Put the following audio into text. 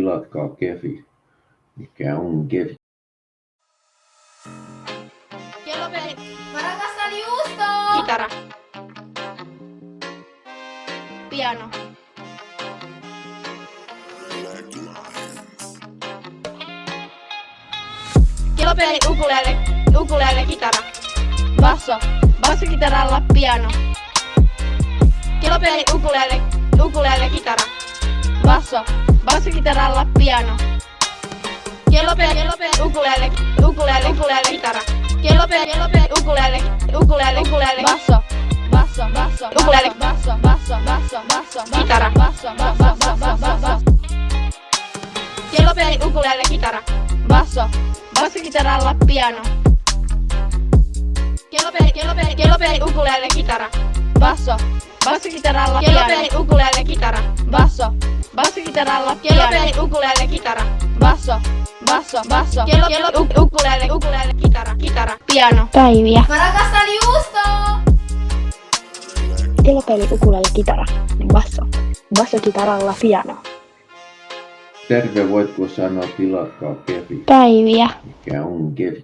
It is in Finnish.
tilatkaa kefi. Mikä on kefi? Kellopeli. Mä rakastan juustoa! Kitara. Piano. Kellopeli, ukulele, kitara. Bassokitaralla piano. Kellopeli, ukulele, kitara. Bassokitaralla piano. Kellopeli, ukulele, kitara. Kellopeli, ukulele, basso, ukulele, kitara. Kellopeli, ukulele, kitara. Bassokitaralla piano. Kellopeli, ukulele, kitara. Bassokitaralla piano. Kellopeli, ukulele, kitara. Bassokitaralla piano. Kellopeli, ukulele, kitara. Ukulele, kitara, piano. Päiviä. Mä rakastan juustoa! Kellopeli, ukulele, kitara. Bassokitaralla piano. Terve, voitko sanoa tilatkaa kefi? Päiviä. Mikä on kefi?